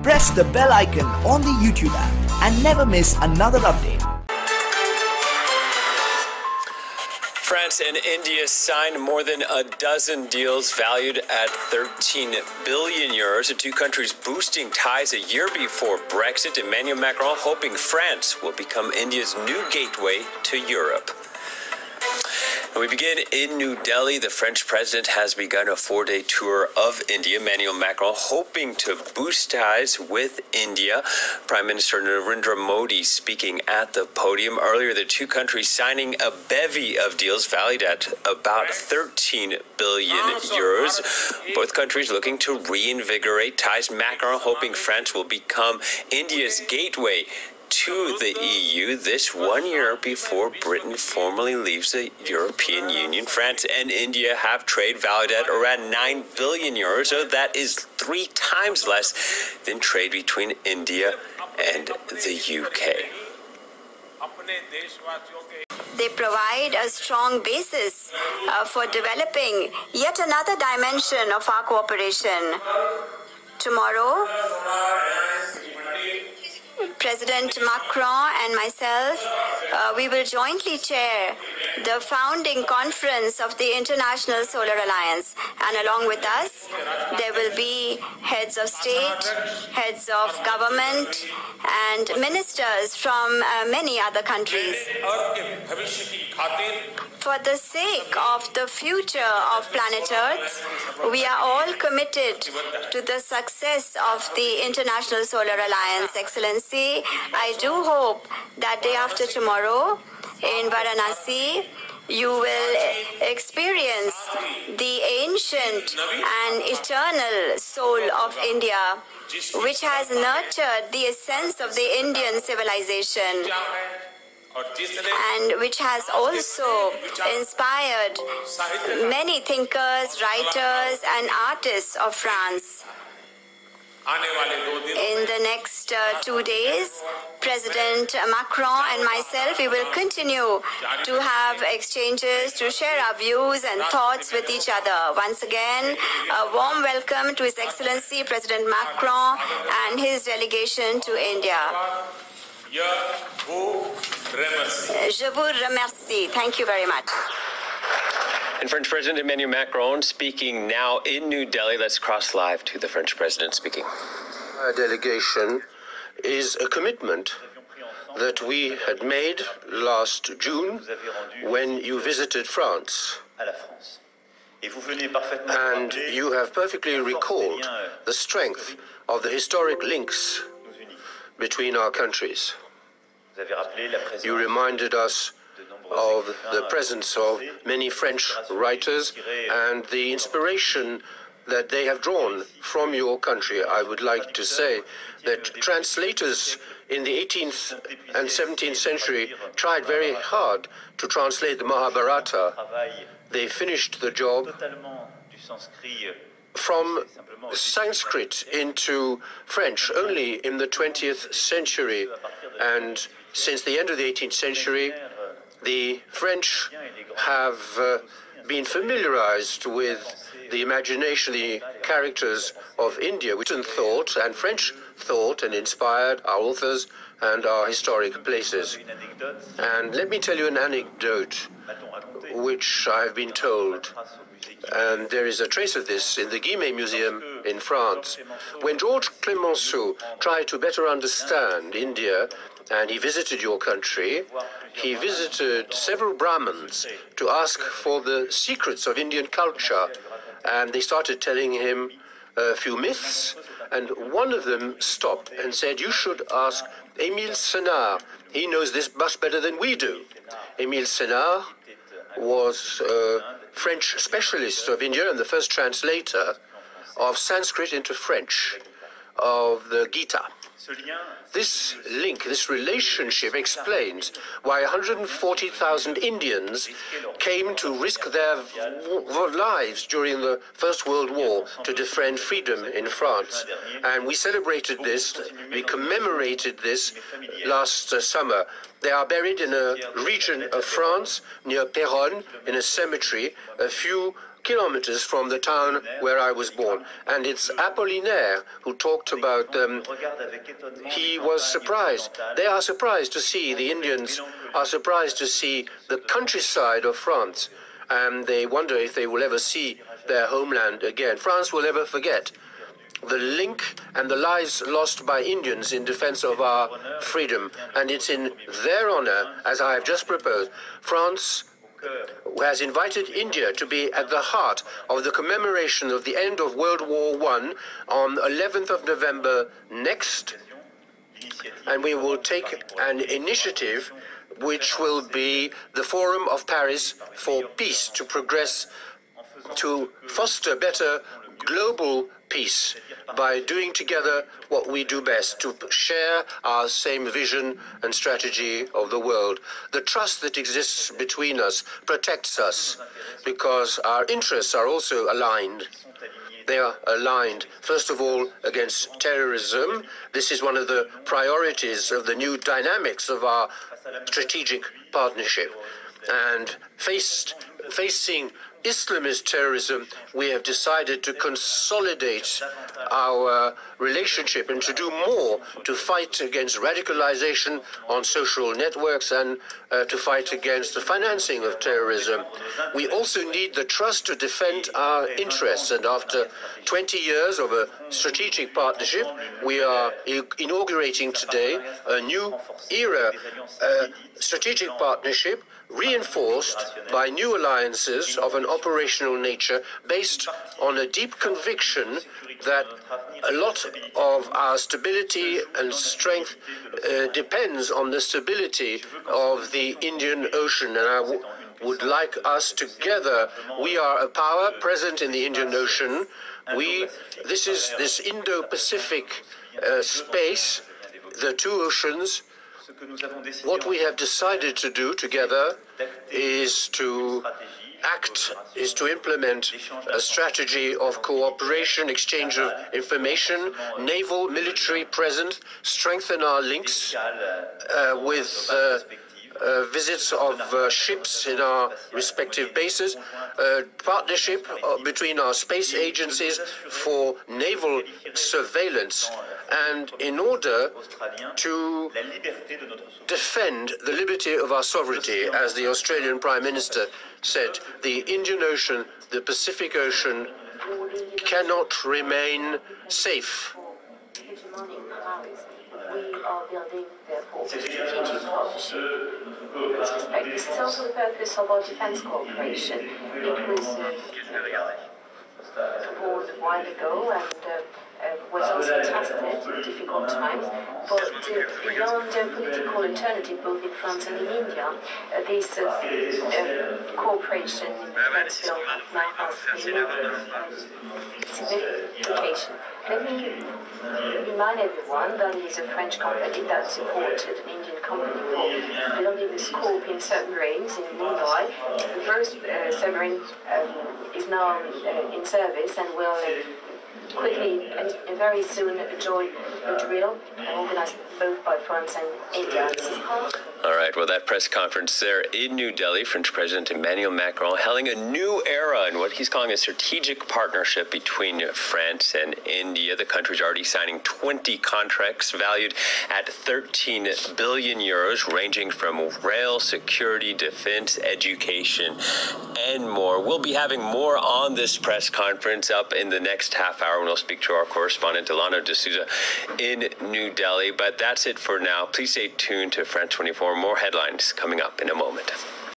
press the bell icon on the YouTube app and never miss another update. France and India signed more than a dozen deals valued at 13 billion euros. The two countries boosting ties a year before Brexit. Emmanuel Macron hoping France will become India's new gateway to Europe. We begin in New Delhi. The French president has begun a 4-day tour of India. Emmanuel Macron hoping to boost ties with India. Prime Minister Narendra Modi speaking at the podium. Earlier, the two countries signing a bevy of deals valued at about 13 billion euros. Both countries looking to reinvigorate ties. Macron hoping France will become India's gateway to the EU this 1 year before Britain formally leaves the European Union. France and India have trade valued at around 9 billion euros, so that is 3 times less than trade between India and the UK. They provide a strong basis for developing yet another dimension of our cooperation. Tomorrow, President Macron and myself, we will jointly chair the founding conference of the International Solar Alliance. And along with us, there will be heads of state, heads of government, and ministers from many other countries. For the sake of the future of planet Earth, we are all committed to the success of the International Solar Alliance. Excellency, I do hope that day after tomorrow in Varanasi, you will experience the ancient and eternal soul of India, which has nurtured the essence of the Indian civilization, and which has also inspired many thinkers, writers, and artists of France. In the next 2 days, President Macron and myself, we will continue to have exchanges, to share our views and thoughts with each other. Once again, a warm welcome to His Excellency President Macron and his delegation to India. Je vous remercie. Thank you very much. And French President Emmanuel Macron speaking now in New Delhi. Let's cross live to the French President speaking. Our delegation is a commitment that we had made last June when you visited France. And you have perfectly recalled the strength of the historic links between our countries. You reminded us of the presence of many French writers and the inspiration that they have drawn from your country. I would like to say that translators in the 18th and 17th century tried very hard to translate the Mahabharata. They finished the job from Sanskrit into French only in the 20th century, and since the end of the 18th century, the French have been familiarized with the imagination, the characters of India, which thought and French thought and inspired our authors and our historic places. And let me tell you an anecdote which I've been told, and there is a trace of this in the Guimet Museum in France. When Georges Clemenceau tried to better understand India, and he visited your country, he visited several Brahmins to ask for the secrets of Indian culture, and they started telling him a few myths, and one of them stopped and said, "You should ask Émile Senard. He knows this much better than we do." Émile Senard was a French specialist of India and the first translator of Sanskrit into French, of the Gita. This link, this relationship explains why 140,000 Indians came to risk their lives during the First World War to defend freedom in France. And we celebrated this, we commemorated this last summer. They are buried in a region of France near Péronne in a cemetery a few kilometers from the town where I was born. And it's Apollinaire who talked about he was surprised. They are surprised to see, the Indians are surprised to see the countryside of France. And they wonder if they will ever see their homeland again. France will never forget the link and the lives lost by Indians in defense of our freedom. And it's in their honor, as I have just proposed, France has invited India to be at the heart of the commemoration of the end of World War I on 11th of November next. And we will take an initiative which will be the Forum of Paris for Peace, to progress, to foster better global peace by doing together what we do best, to share our same vision and strategy of the world. The trust that exists between us protects us because our interests are also aligned. They are aligned, first of all, against terrorism. This is one of the priorities of the new dynamics of our strategic partnership. And facing Islamist terrorism, we have decided to consolidate our relationship and to do more to fight against radicalization on social networks and to fight against the financing of terrorism. We also need the trust to defend our interests. And after 20 years of a strategic partnership, we are inaugurating today a new era, a strategic partnership reinforced by new alliances of an operational nature based on a deep conviction that a lot of our stability and strength depends on the stability of the Indian Ocean. And I would like us together, we are a power present in the Indian Ocean. This is this Indo-Pacific space, the two oceans. What we have decided to do together is to implement a strategy of cooperation, exchange of information, naval, military presence, strengthen our links with visits of ships in our respective bases, partnership between our space agencies for naval surveillance, and in order to defend the liberty of our sovereignty, as the Australian Prime Minister said, the Indian Ocean, the Pacific Ocean cannot remain safe. We are building, therefore, a strategic partnership. This is also the purpose of our defense cooperation. It was born a while ago and was also tested in difficult times, but beyond political alternative both in France and in India, this cooperation in defense field now has signification. Let me remind everyone that it is a French company that supported an Indian company for building the Scorpion submarines in Mumbai. The first submarine is now in service and will quickly and very soon join a drill organized both by France and India. All right, well, that press conference there in New Delhi, French President Emmanuel Macron hailing a new era in what he's calling a strategic partnership between France and India. The country's already signing 20 contracts valued at 13 billion euros, ranging from rail, security, defense, education, and more. We'll be having more on this press conference up in the next half hour when we'll speak to our correspondent, Delano D'Souza, in New Delhi. But that's it for now. Please stay tuned to France 24. More headlines coming up in a moment.